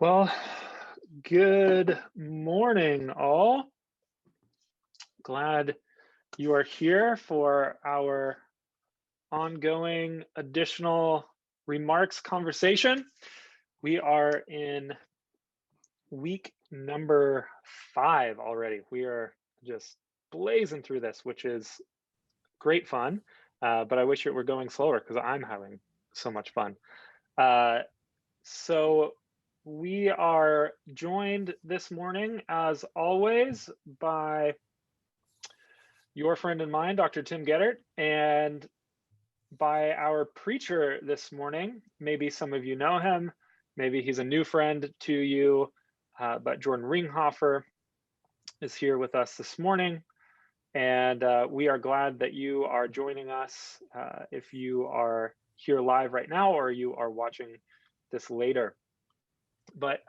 Well, good morning, all. Glad you are here for our ongoing additional remarks conversation. We are in week number 5 already. We are just blazing through this, which is great fun. But I wish it were going slower because I'm having so much fun. Uh, So we are joined this morning, as always, by your friend and mine, Dr. Tim Geddert, and by our preacher this morning. Maybe some of you know him, maybe he's a new friend to you, but Jordan Ringhofer is here with us this morning. And we are glad that you are joining us if you are here live right now or you are watching this later. But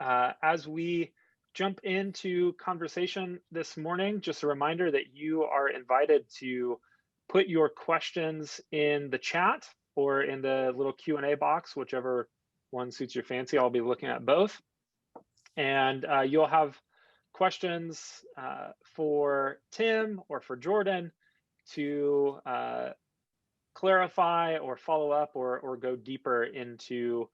as we jump into conversation this morning, just a reminder that you are invited to put your questions in the chat or in the little Q&A box, whichever one suits your fancy. I'll be looking at both. And you'll have questions for Tim or for Jordan to clarify or follow up or go deeper into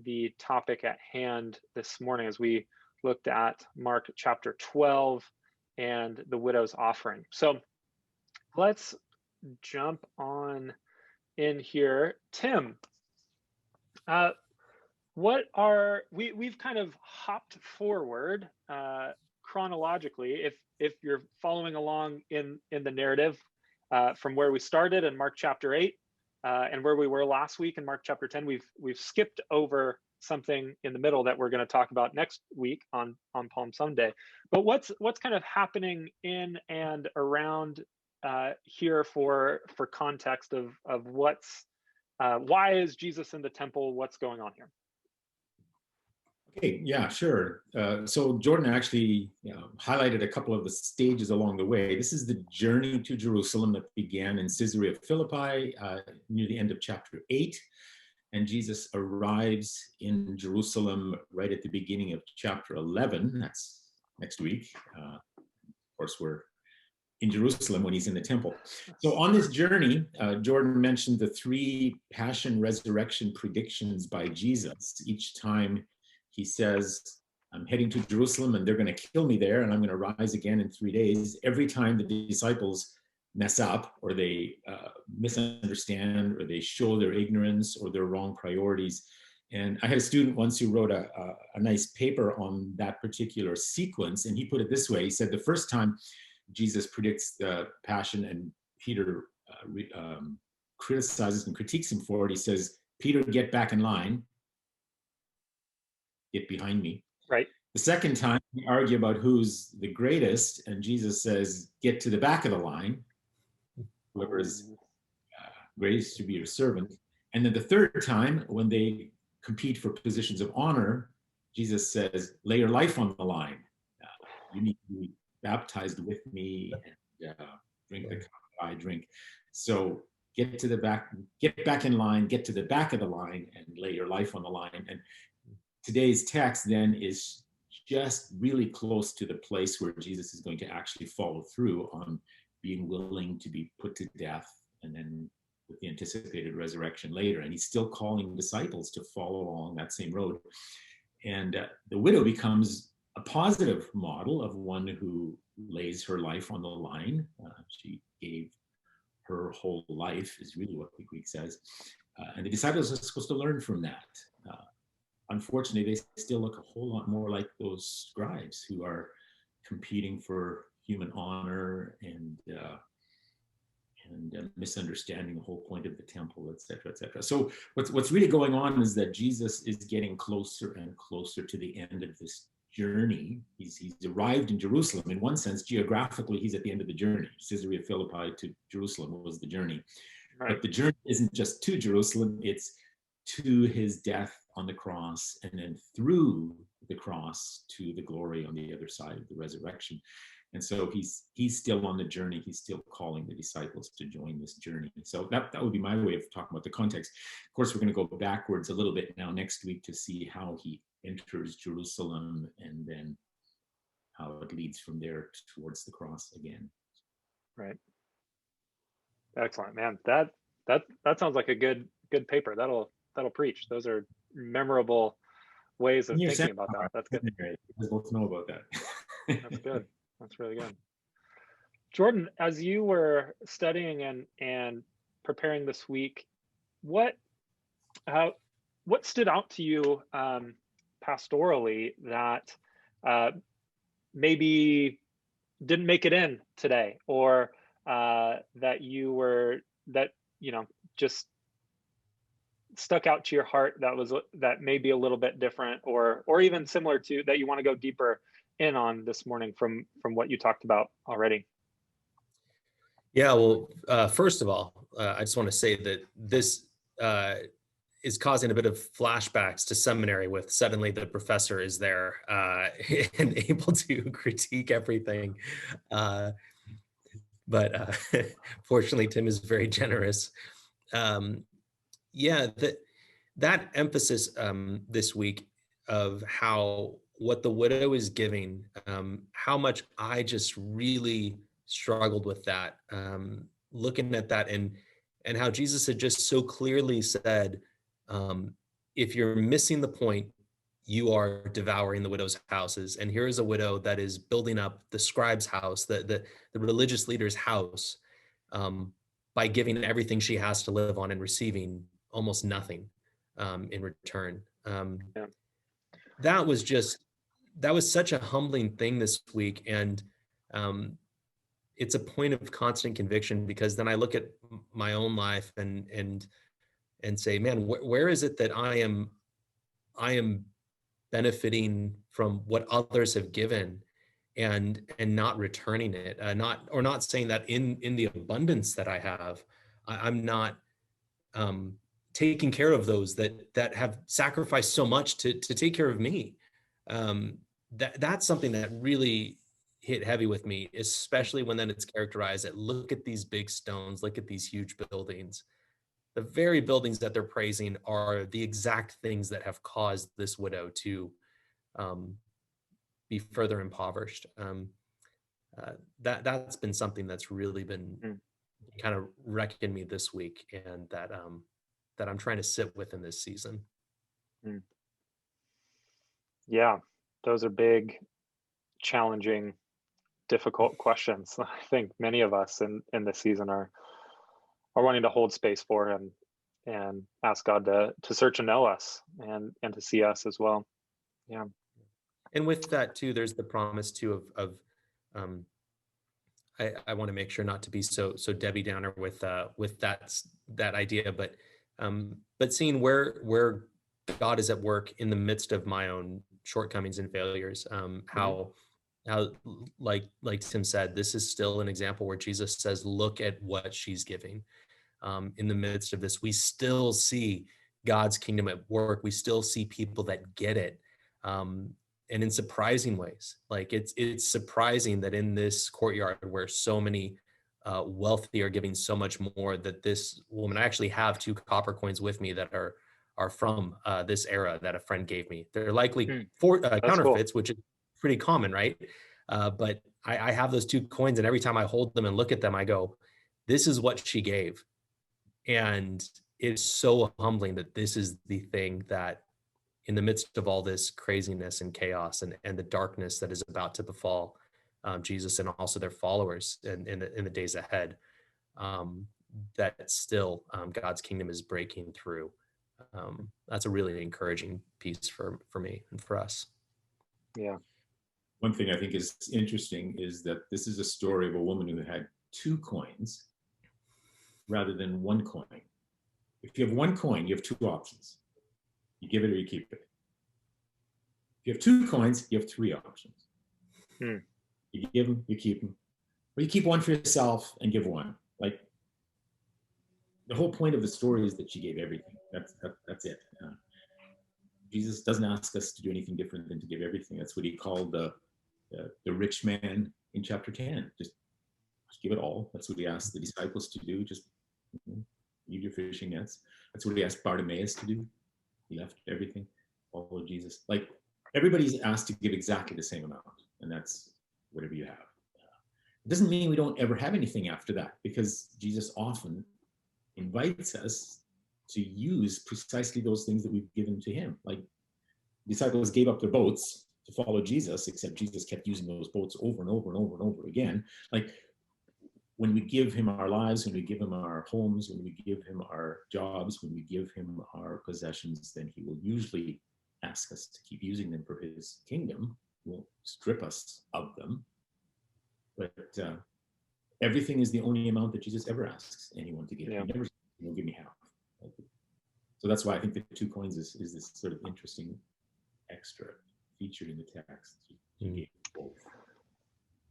the topic at hand this morning as we looked at Mark chapter 12 and the widow's offering. So let's jump on in here. Tim, we've kind of hopped forward chronologically. If you're following along in the narrative from where we started in Mark chapter 8, and where we were last week in Mark chapter 10, we've skipped over something in the middle that we're going to talk about next week on Palm Sunday. But what's kind of happening in and around here for context of what's why is Jesus in the temple? What's going on here? Okay, yeah, sure. So Jordan actually highlighted a couple of the stages along the way. This is the journey to Jerusalem that began in Caesarea Philippi near the end of chapter 8. And Jesus arrives in Jerusalem right at the beginning of chapter 11. That's next week. Of course, we're in Jerusalem when he's in the temple. So on this journey, Jordan mentioned the 3 passion resurrection predictions by Jesus. Each time he says, I'm heading to Jerusalem and they're going to kill me there and I'm going to rise again in 3 days. Every time the disciples mess up or they misunderstand or they show their ignorance or their wrong priorities. And I had a student once who wrote a nice paper on that particular sequence. And he put it this way. He said the first time Jesus predicts the passion and Peter criticizes and critiques him for it, he says, Peter, get back in line. Get behind me. Right. The second time, we argue about who's the greatest, and Jesus says, get to the back of the line. Whoever is greatest to be your servant. And then the third time, when they compete for positions of honor, Jesus says, lay your life on the line. You need to be baptized with me and drink the cup I drink. So get back in line, get to the back of the line and lay your life on the line. And today's text then is just really close to the place where Jesus is going to actually follow through on being willing to be put to death and then with the anticipated resurrection later. And he's still calling disciples to follow along that same road. And the widow becomes a positive model of one who lays her life on the line. She gave her whole life, is really what the Greek says. And the disciples are supposed to learn from that. Unfortunately, they still look a whole lot more like those scribes who are competing for human honor and misunderstanding the whole point of the temple, et cetera, et cetera. So what's really going on is that Jesus is getting closer and closer to the end of this journey. He's arrived in Jerusalem. In one sense, geographically, he's at the end of the journey. Caesarea Philippi to Jerusalem was the journey. Right. But the journey isn't just to Jerusalem, it's to his death on the cross, and then through the cross to the glory on the other side of the resurrection. And so he's still on the journey. He's still calling the disciples to join this journey. So that would be my way of talking about the context. Of course, we're going to go backwards a little bit now next week to see how he enters Jerusalem, and then how it leads from there towards the cross again. Right. Excellent, man. That sounds like a good paper. That'll preach. Those are memorable ways of thinking about that. That's good. We both know about that. That's good. That's really good. Jordan, as you were studying and preparing this week, what stood out to you pastorally that maybe didn't make it in today, or that just stuck out to your heart, that may be a little bit different, or even similar to, that you want to go deeper in on this morning from what you talked about already? Yeah, well, first of all, I just want to say that this is causing a bit of flashbacks to seminary, with suddenly the professor is there and able to critique everything. But fortunately, Tim is very generous. Yeah, that emphasis this week of what the widow is giving, how much I just really struggled with that, looking at that, and how Jesus had just so clearly said, if you're missing the point, you are devouring the widow's houses. And here is a widow that is building up the scribe's house, the religious leader's house, by giving everything she has to live on and receiving almost nothing in return. Yeah. That was such a humbling thing this week. And it's a point of constant conviction, because then I look at my own life and say, man, where is it that I am benefiting from what others have given and not returning it, not saying that in the abundance that I have, I'm not taking care of those that have sacrificed so much to take care of me. That's something that really hit heavy with me, especially when then it's characterized that, look at these big stones, look at these huge buildings. The very buildings that they're praising are the exact things that have caused this widow to be further impoverished. That's been something that's really been kind of wrecking me this week, and that I'm trying to sit with in this season. Yeah, those are big, challenging, difficult questions. I think many of us in this season are wanting to hold space for, and ask God to search and know us, and to see us as well. Yeah. And with that too, there's the promise too of I want to make sure not to be so Debbie Downer with that idea, but seeing where God is at work in the midst of my own shortcomings and failures. How like Tim said, this is still an example where Jesus says, look at what she's giving. In the midst of this, we still see God's kingdom at work. We still see people that get it. And in surprising ways. Like it's surprising that in this courtyard where so many wealthy are giving so much more, that this woman, I actually have 2 copper coins with me that are from this era that a friend gave me. They're likely counterfeits, cool. Which is pretty common, right? But I have those 2 coins, and every time I hold them and look at them, I go, this is what she gave. And it's so humbling that this is the thing that, in the midst of all this craziness and chaos and the darkness that is about to befall Jesus and also their followers in the days ahead, that still God's kingdom is breaking through. That's a really encouraging piece for me and for us. Yeah. One thing I think is interesting is that this is a story of a woman who had 2 coins rather than 1 coin. If you have 1 coin, you have 2 options. You give it or you keep it. If you have 2 coins, you have 3 options. You give them, you keep them. Or you keep 1 for yourself and give 1. Like, the whole point of the story is that she gave everything. That's it. Jesus doesn't ask us to do anything different than to give everything. That's what he called the rich man in chapter 10. Just give it all. That's what he asked the disciples to do. Just leave your fishing nets. That's what he asked Bartimaeus to do. He left everything. follow Jesus. Like everybody's asked to give exactly the same amount, and that's whatever you have. It doesn't mean we don't ever have anything after that, because Jesus often invites us to use precisely those things that we've given to him. Like disciples gave up their boats to follow Jesus, except Jesus kept using those boats over and over and over and over again. Like when we give him our lives, when we give him our homes, when we give him our jobs, when we give him our possessions, then he will usually ask us to keep using them for his kingdom. He won't strip us of them. But everything is the only amount that Jesus ever asks anyone to give. Yeah. He never says, give me half. So that's why I think the 2 coins is this sort of interesting extra feature in the text. He gave both.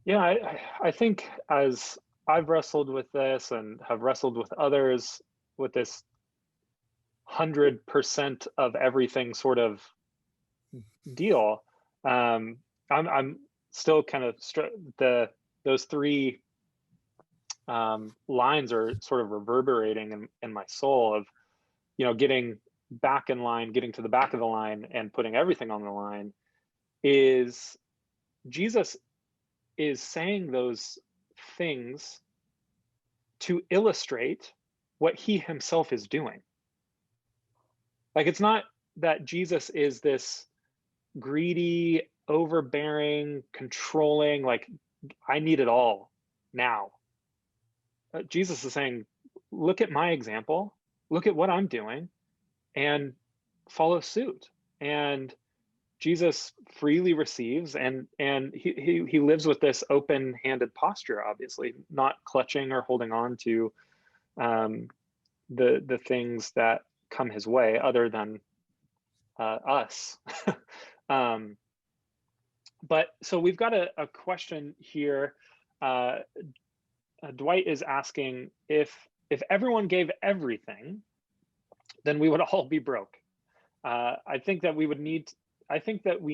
Yeah, I think as I've wrestled with this and have wrestled with others with this 100% of everything sort of deal, I'm still kind of those 3 lines are sort of reverberating in my soul of, getting back in line, getting to the back of the line and putting everything on the line. Is Jesus is saying those things to illustrate what he himself is doing. Like, it's not that Jesus is this greedy, overbearing, controlling, like, I need it all now. Jesus is saying, look at my example, look at what I'm doing, and follow suit. And Jesus freely receives, and he lives with this open-handed posture, obviously, not clutching or holding on to the things that come his way, other than us. But so we've got a question here. Dwight is asking, if everyone gave everything, then we would all be broke. I think that we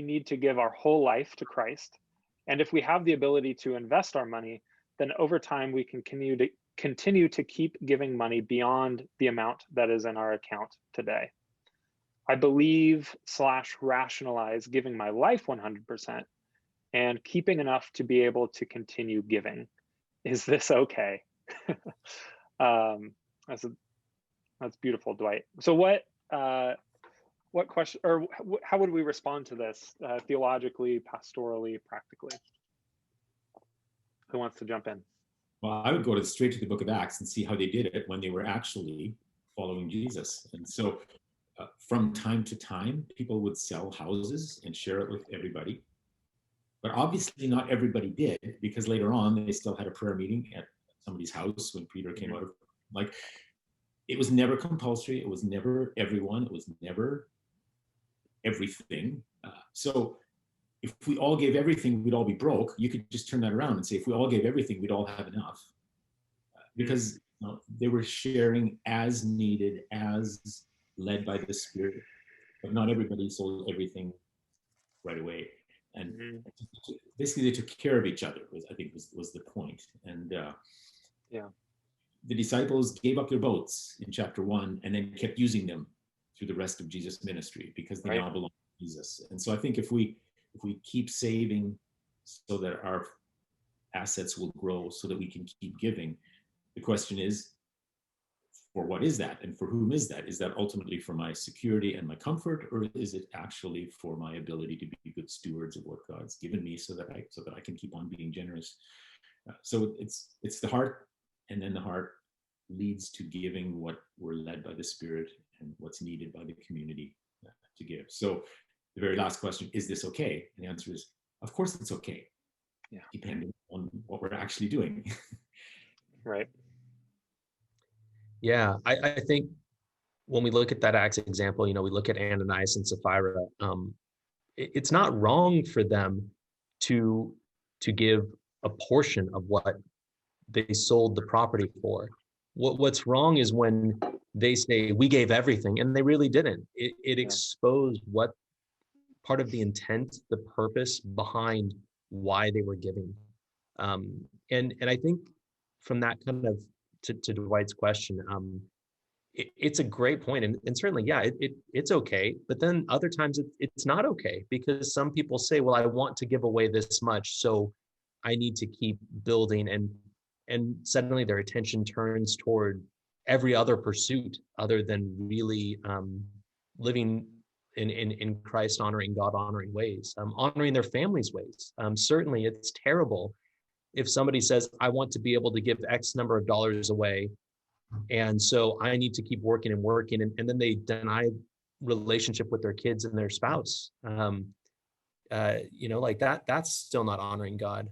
need to give our whole life to Christ. And if we have the ability to invest our money, then over time we can continue to keep giving money beyond the amount that is in our account today. I believe / rationalize giving my life 100% and keeping enough to be able to continue giving. Is this okay? That's beautiful, Dwight. So what question, or how would we respond to this theologically, pastorally, practically? Who wants to jump in? Well, I would go straight to the book of Acts and see how they did it when they were actually following Jesus. And so from time to time, people would sell houses and share it with everybody. But obviously not everybody did, because later on they still had a prayer meeting at somebody's house when Peter came out of, like, it was never compulsory. It was never everyone. It was never everything. So if we all gave everything, we'd all be broke. You could just turn that around and say, if we all gave everything, we'd all have enough. Because they were sharing as needed, as led by the Spirit. But not everybody sold everything right away. And basically they took care of each other, I think was the point. And the disciples gave up their boats in chapter 1 and then kept using them through the rest of Jesus' ministry, because they now belong to Jesus. And so I think if we keep saving so that our assets will grow, so that we can keep giving, the question is, for what is that, and for whom is that? Is that ultimately for my security and my comfort, or is it actually for my ability to be good stewards of what God's given me, so that I can keep on being generous? So it's the heart, and then the heart leads to giving what we're led by the Spirit and what's needed by the community to give. So the very last question, is this okay? And the answer is, of course it's okay. Yeah, depending on what we're actually doing. Right. Yeah, I think when we look at that Acts example, we look at Ananias and Sapphira. It's not wrong for them to give a portion of what they sold the property for. What's wrong is when they say we gave everything, and they really didn't. It exposed what part of the intent, the purpose behind why they were giving. And I think from that kind of to Dwight's question, it's a great point, and certainly, yeah, it's okay. But then other times it's not okay, because some people say, well, I want to give away this much, so I need to keep building, and suddenly their attention turns toward every other pursuit other than really living in Christ honoring, God honoring ways, honoring their families' ways. Certainly, it's terrible if somebody says, I want to be able to give X number of dollars away, and so I need to keep working and working, and then they deny relationship with their kids and their spouse. Like that's still not honoring God.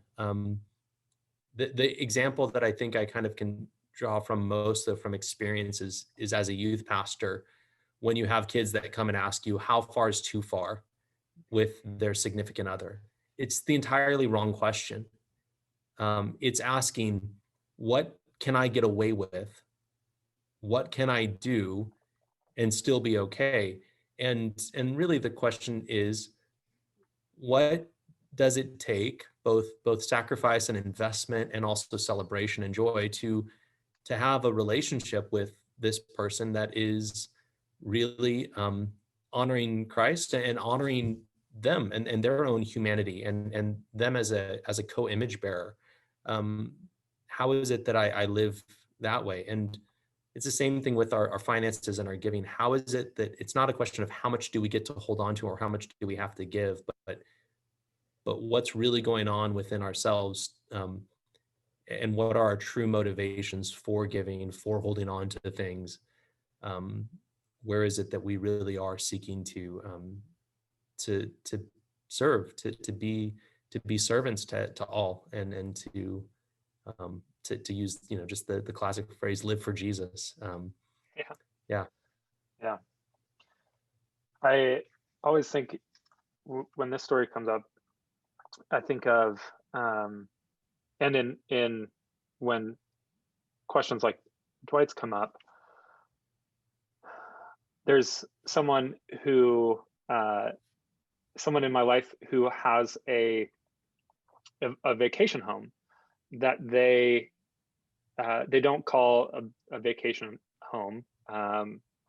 The example that I think I kind of can draw from most of from experiences is as a youth pastor, when you have kids that come and ask you how far is too far with their significant other. It's the entirely wrong question. It's asking, what can I get away with? What can I do and still be okay? And really the question is, what does it take, both sacrifice and investment, and also celebration and joy, to have a relationship with this person that is really honoring Christ and honoring them and their own humanity, and them as a co-image bearer. How is it that I live that way? And it's the same thing with our finances and our giving. How is it that it's not a question of how much do we get to hold on to or how much do we have to give, but what's really going on within ourselves, and what are our true motivations for giving, for holding on to things? Where is it that we really are seeking to serve, to be servants to all, and to use just the classic phrase, live for Jesus. Yeah. I always think when this story comes up, I think of and in when questions like Dwight's come up, there's someone in my life who has a vacation home that they don't call a vacation home.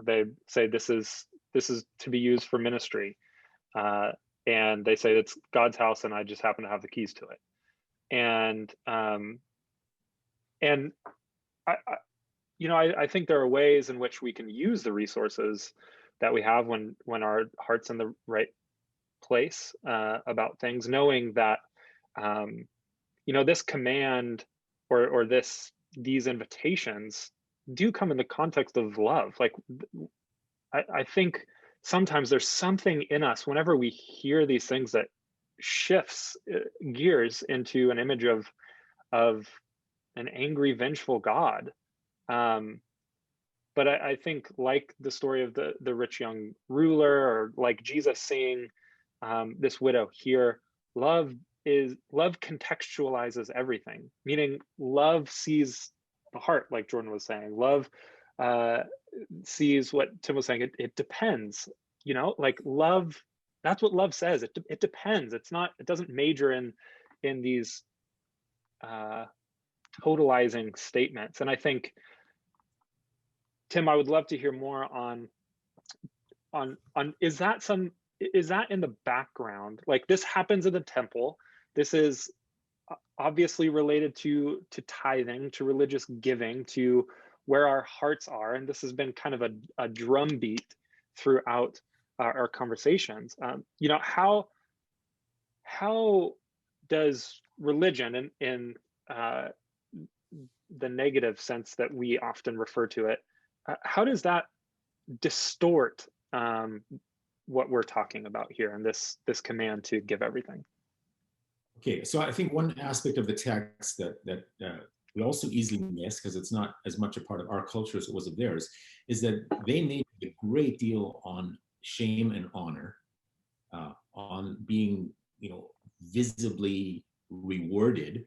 They say this is to be used for ministry, and they say it's God's house, and I just happen to have the keys to it. And I think there are ways in which we can use the resources that we have when our heart's in the right place about things, knowing that this command or these invitations do come in the context of love. Like I think sometimes there's something in us whenever we hear these things that shifts gears into an image of an angry, vengeful God. But I think, like the story of the rich young ruler, or like Jesus seeing this widow here, love contextualizes everything. Meaning, love sees the heart, like Jordan was saying. Love sees what Tim was saying. It depends. Like love. That's what love says. It depends. It doesn't major in these totalizing statements. And I think, Tim, I would love to hear more on is that in the background? Like, this happens in the temple. This is obviously related to tithing, to religious giving, to where our hearts are. And this has been kind of a drumbeat throughout our conversations. How does religion, in the negative sense that we often refer to it, how does that distort what we're talking about here, and this command to give everything? Okay, so I think one aspect of the text that we also easily miss, because it's not as much a part of our culture as it was of theirs, is that they made a great deal on shame and honor, on being, visibly rewarded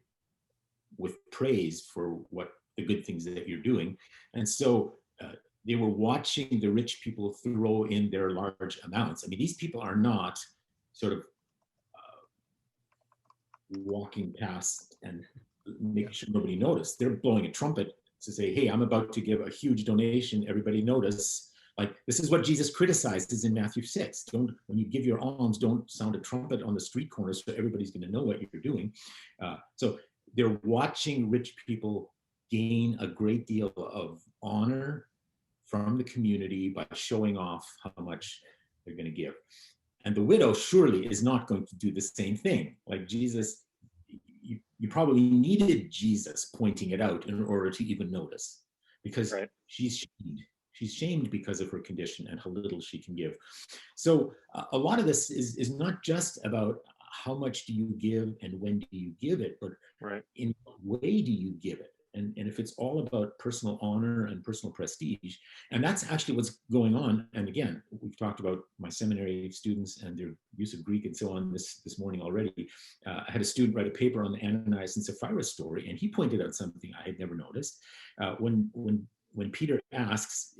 with praise for what the good things that you're doing. And so they were watching the rich people throw in their large amounts. I mean, these people are not sort of walking past and making sure nobody noticed. They're blowing a trumpet to say, hey, I'm about to give a huge donation, everybody notice. Like, this is what Jesus criticizes in Matthew 6. When you give your alms, don't sound a trumpet on the street corners so everybody's going to know what you're doing. So they're watching rich people gain a great deal of honor from the community by showing off how much they're going to give. And the widow surely is not going to do the same thing. Like Jesus, you probably needed Jesus pointing it out in order to even notice, because Right. she's shamed because of her condition and how little she can give. So a lot of this is not just about how much do you give and when do you give it, but Right. in what way do you give it? And if it's all about personal honor and personal prestige, and that's actually what's going on. And again, we've talked about my seminary students and their use of Greek and so on this morning already. I had a student write a paper on the Ananias and Sapphira story, and he pointed out something I had never noticed. When Peter asks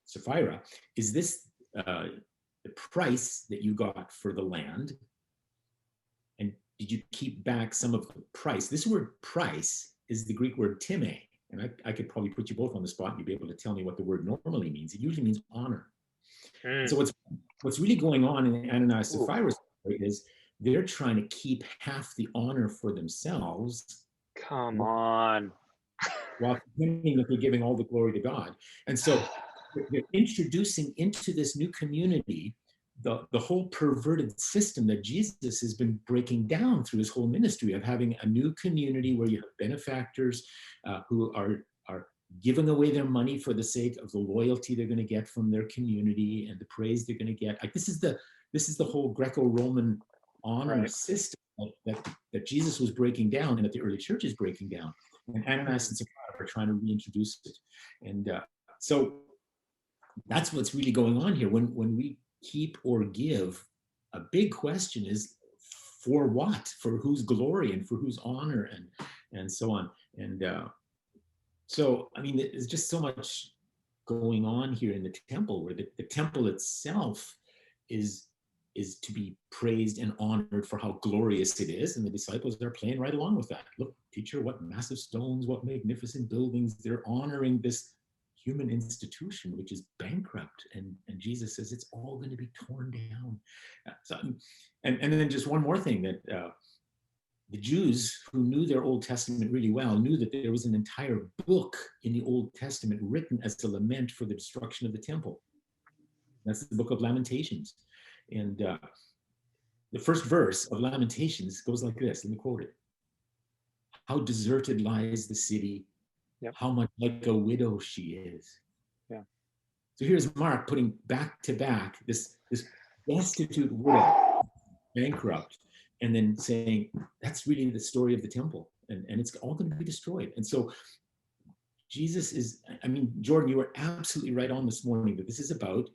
Sapphira, is this the price that you got for the land? And did you keep back some of the price? This word price is the Greek word time. And I could probably put you both on the spot and you'd be able to tell me what the word normally means. It usually means honor. So what's really going on in Ananias and Sapphira story is they're trying to keep half the honor for themselves. Come on. While pretending that they're giving all the glory to God. And so they're introducing into this new community the whole perverted system that Jesus has been breaking down through his whole ministry of having a new community where you have benefactors who are giving away their money for the sake of the loyalty they're going to get from their community and the praise they're going to get. Like, this is the whole Greco-Roman honor system that Jesus was breaking down and that the early church is breaking down. And Ananias and Sapphira are trying to reintroduce it. And so that's what's really going on here. When we keep or give, a big question is for what? For whose glory and for whose honor and so on. And so, I mean, there's just so much going on here in the temple, where the temple itself is to be praised and honored for how glorious it is. And the disciples are playing right along with that. Look, teacher, what massive stones, what magnificent buildings. They're honoring this human institution, which is bankrupt. And Jesus says it's all going to be torn down. So, and then just one more thing, that the Jews who knew their Old Testament really well knew that there was an entire book in the Old Testament written as a lament for the destruction of the temple. That's the book of Lamentations. And the first verse of Lamentations goes like this. Let me quote it. How deserted lies the city. Yep. How much like a widow she is. Yeah. So here's Mark putting back to back this destitute widow, bankrupt, and then saying that's really the story of the temple, and it's all going to be destroyed. And so Jesus is, I mean, Jordan, you were absolutely right on this morning that this is about,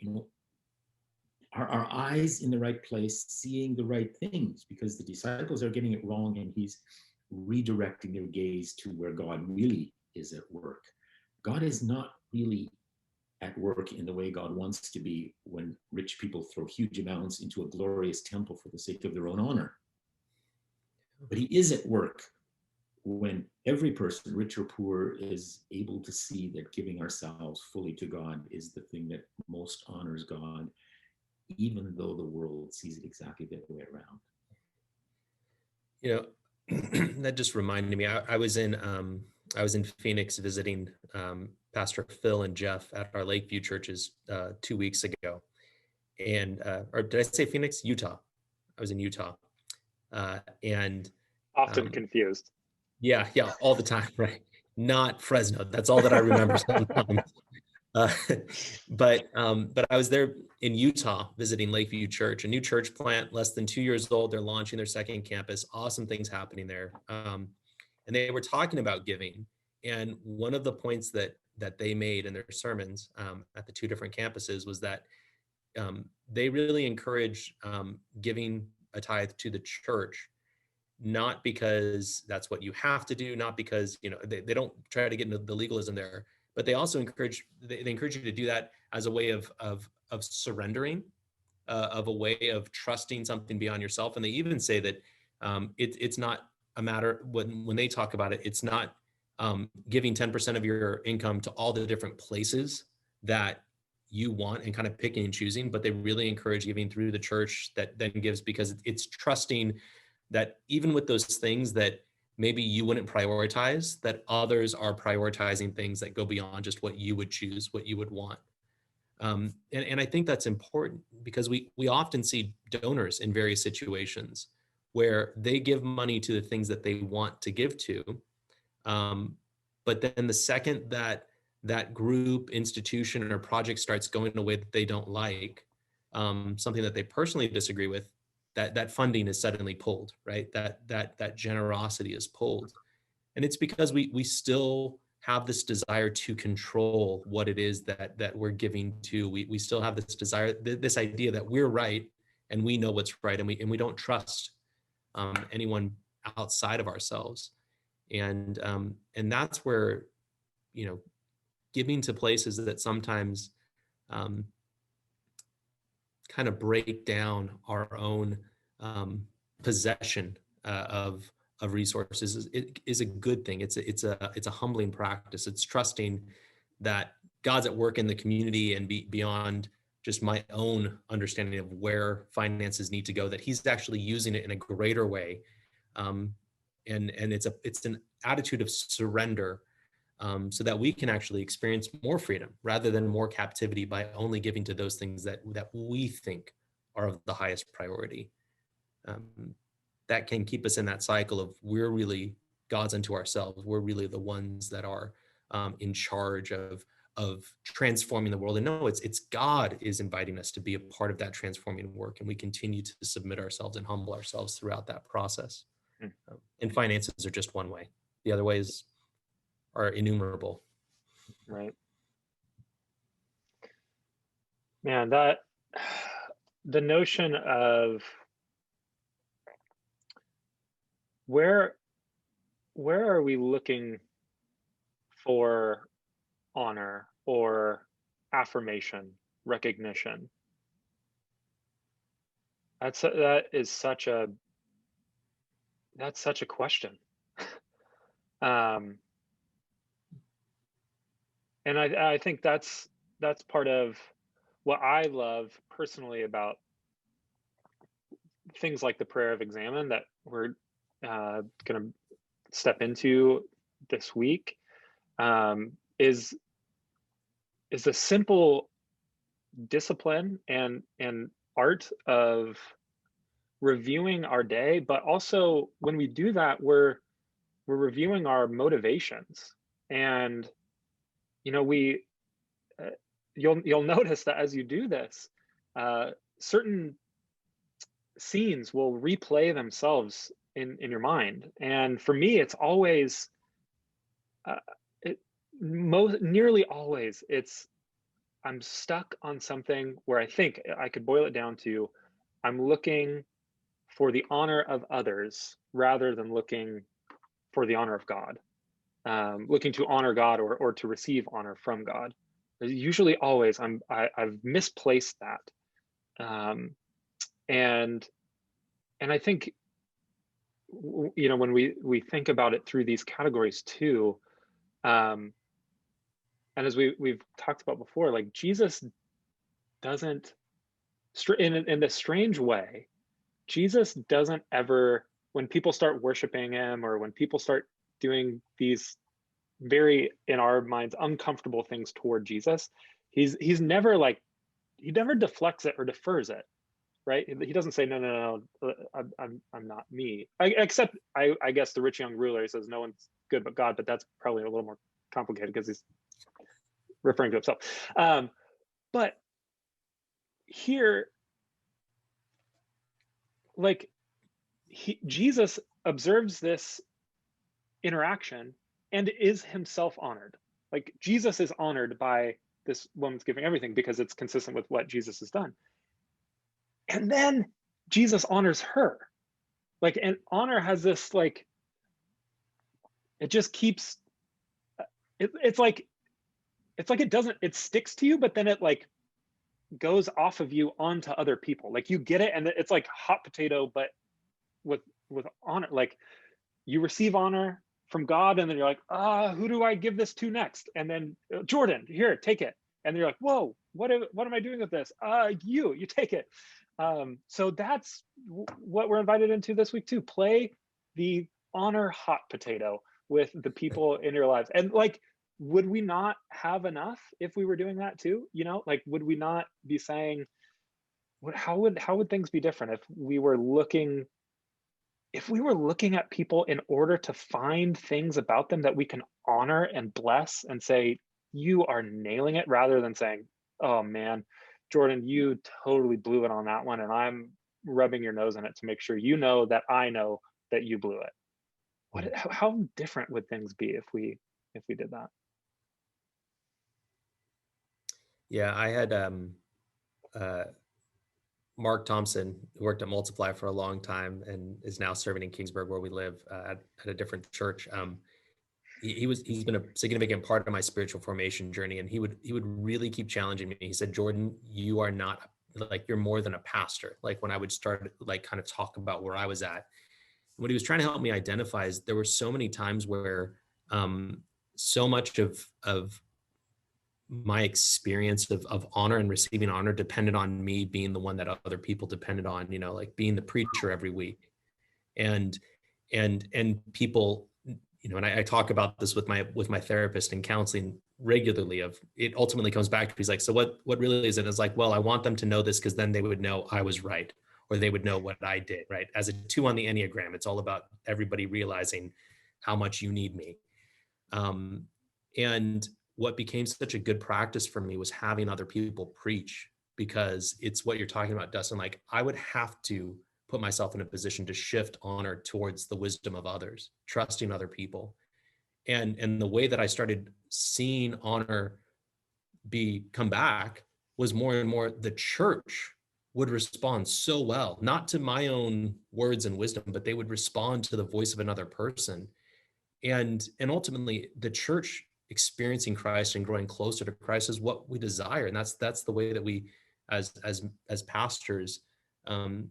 our eyes in the right place, seeing the right things, because the disciples are getting it wrong, and he's redirecting their gaze to where God really is at work. God is not really at work in the way God wants to be when rich people throw huge amounts into a glorious temple for the sake of their own honor. But he is at work when every person, rich or poor, is able to see that giving ourselves fully to God is the thing that most honors God, even though the world sees it exactly the other way around. That just reminded me, I was in Phoenix visiting Pastor Phil and Jeff at our Lakeview churches 2 weeks ago. And, or did I say Phoenix? Utah. I was in Utah. And often confused. Yeah, all the time, right? Not Fresno. That's all that I remember sometimes. But I was there in Utah visiting Lakeview Church, a new church plant, less than 2 years old. They're launching their second campus. Awesome things happening there. And they were talking about giving. And one of the points that they made in their sermons at the two different campuses was that they really encourage giving a tithe to the church, not because that's what you have to do, not because they don't try to get into the legalism there, but they also encourage you to do that as a way of surrendering, of a way of trusting something beyond yourself. And they even say that it's not a matter, when they talk about it, it's not giving 10% of your income to all the different places that you want and kind of picking and choosing, but they really encourage giving through the church that then gives, because it's trusting that even with those things that maybe you wouldn't prioritize, that others are prioritizing things that go beyond just what you would choose, what you would want. And I think that's important, because we often see donors in various situations where they give money to the things that they want to give to. But then the second that group, institution, or project starts going in a way that they don't like, something that they personally disagree with, that funding is suddenly pulled, right? That generosity is pulled. And it's because we still have this desire to control what it is that we're giving to. We still have this desire, this idea that we're right and we know what's right, and we don't trust anyone outside of ourselves. And that's where, giving to places that sometimes kind of break down our own possession of resources is a good thing. It's a humbling practice. It's trusting that God's at work in the community and beyond just my own understanding of where finances need to go, that he's actually using it in a greater way. And it's an attitude of surrender, so that we can actually experience more freedom rather than more captivity by only giving to those things that we think are of the highest priority. That can keep us in that cycle of, we're really gods unto ourselves. We're really the ones that are in charge of transforming the world. And no, it's God is inviting us to be a part of that transforming work, and we continue to submit ourselves and humble ourselves throughout that process. And finances are just one way. The other ways are innumerable. Right. Man, that the notion of where are we looking for honor or affirmation, recognition? That's such a question. And I think that's part of what I love personally about things like the prayer of examine that we're going to step into this week, is a simple discipline and art of reviewing our day, but also when we do that, we're reviewing our motivations. And you'll notice that as you do this, certain scenes will replay themselves in your mind. And for me, it's always nearly always I'm stuck on something where I think I could boil it down to, I'm looking for the honor of others rather than looking for the honor of God, looking to honor God or to receive honor from God. Usually always I've misplaced that. And I think, when we think about it through these categories too, and as we've talked about before, like Jesus doesn't, in this strange way, Jesus doesn't ever, when people start worshiping him or when people start doing these very, in our minds, uncomfortable things toward Jesus, he's never he never deflects it or defers it, right? He doesn't say, no, I'm not me. Except I guess the rich young ruler, he says, no one's good but God, but that's probably a little more complicated because he's referring to himself. But here, Jesus observes this interaction and is himself honored. Like, Jesus is honored by this woman's giving everything because it's consistent with what Jesus has done. And then Jesus honors her. And honor has this, it just keeps, it's like it sticks to you, but then it goes off of you onto other people. You get it, and it's like hot potato, but with honor. You receive honor from God, and then you're like, who do I give this to next? And then Jordan, here, take it. And you're like, whoa, what am I doing with this? You take it. So that's what we're invited into this week too. Play the honor hot potato with the people in your lives. And like, would we not have enough if we were doing that too? You know, like, would we not be saying, how would things be different if we were looking at people in order to find things about them that we can honor and bless and say, you are nailing it, rather than saying, oh man, Jordan, you totally blew it on that one, and I'm rubbing your nose in it to make sure you know that I know that you blew it. How different would things be if we did that? Yeah, I had Mark Thompson, who worked at Multiply for a long time and is now serving in Kingsburg, where we live, at a different church. He's been a significant part of my spiritual formation journey, and he would really keep challenging me. He said, Jordan, you are not, like, you're more than a pastor. Like, when I would start, like, kind of talk about where I was at, what he was trying to help me identify is there were so many times where so much of my experience of honor and receiving honor depended on me being the one that other people depended on, you know, like being the preacher every week. And people, you know, and I talk about this with my therapist in counseling regularly. Of it ultimately comes back to, he's like, so what really is it? It's like, well, I want them to know this because then they would know I was right, or they would know what I did, right? As a 2 on the Enneagram, it's all about everybody realizing how much you need me. And what became such a good practice for me was having other people preach, because it's what you're talking about, Dustin. Like, I would have to put myself in a position to shift honor towards the wisdom of others, trusting other people. And the way that I started seeing honor come back was more and more the church would respond so well, not to my own words and wisdom, but they would respond to the voice of another person. And ultimately the church experiencing Christ and growing closer to Christ is what we desire. And that's the way that we, as pastors, can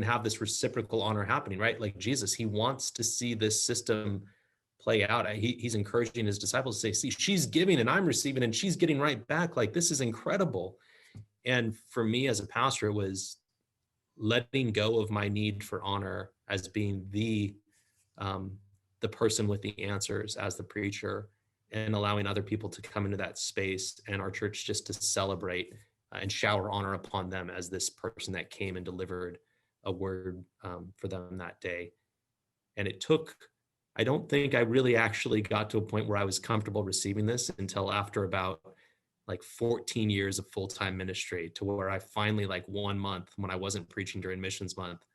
have this reciprocal honor happening, right? Like Jesus, he wants to see this system play out. He's encouraging his disciples to say, see, she's giving and I'm receiving, and she's getting right back. Like, this is incredible. And for me as a pastor, it was letting go of my need for honor as being the person with the answers as the preacher, and allowing other people to come into that space, and our church just to celebrate and shower honor upon them as this person that came and delivered a word for them that day. And it took, I don't think I really actually got to a point where I was comfortable receiving this until after about like 14 years of full-time ministry, to where I finally, like 1 month when I wasn't preaching during missions month,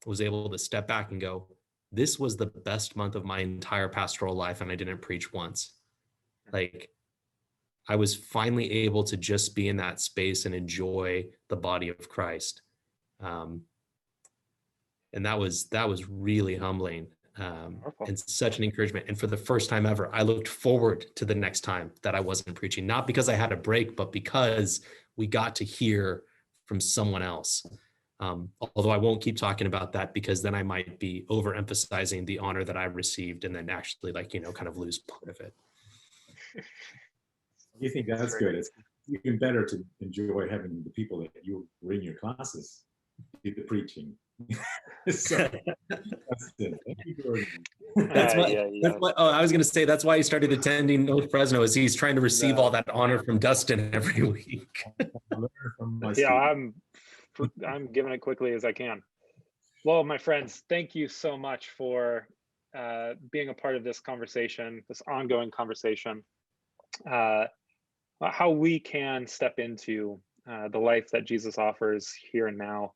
was able to step back and go, this was the best month of my entire pastoral life, and I didn't preach once. Like, I was finally able to just be in that space and enjoy the body of Christ. And that was really humbling, and such an encouragement. And for the first time ever, I looked forward to the next time that I wasn't preaching, not because I had a break, but because we got to hear from someone else. Although I won't keep talking about that, because then I might be overemphasizing the honor that I received, and then actually, like, you know, kind of lose part of it. You think that's good? It's even better to enjoy having the people that you were in your classes do the preaching. So, thank you, Jordan. That's why. Oh, I was going to say that's why he started attending North Fresno, is he's trying to receive all that honor from Dustin every week. Yeah, I'm giving it quickly as I can. Well, my friends, thank you so much for being a part of this conversation, this ongoing conversation, how we can step into the life that Jesus offers here and now.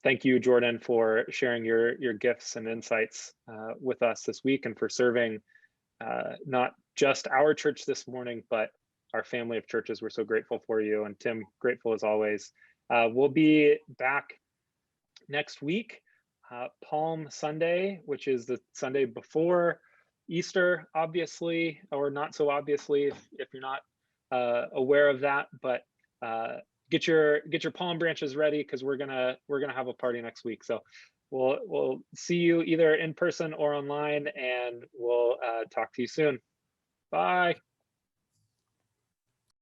Thank you, Jordan, for sharing your gifts and insights with us this week, and for serving not just our church this morning, but our family of churches. We're so grateful for you. And Tim, grateful as always. We'll be back next week, Palm Sunday, which is the Sunday before Easter, obviously, or not so obviously if you're not aware of that. But get your palm branches ready, because we're gonna have a party next week. So we'll see you either in person or online, and we'll talk to you soon. Bye.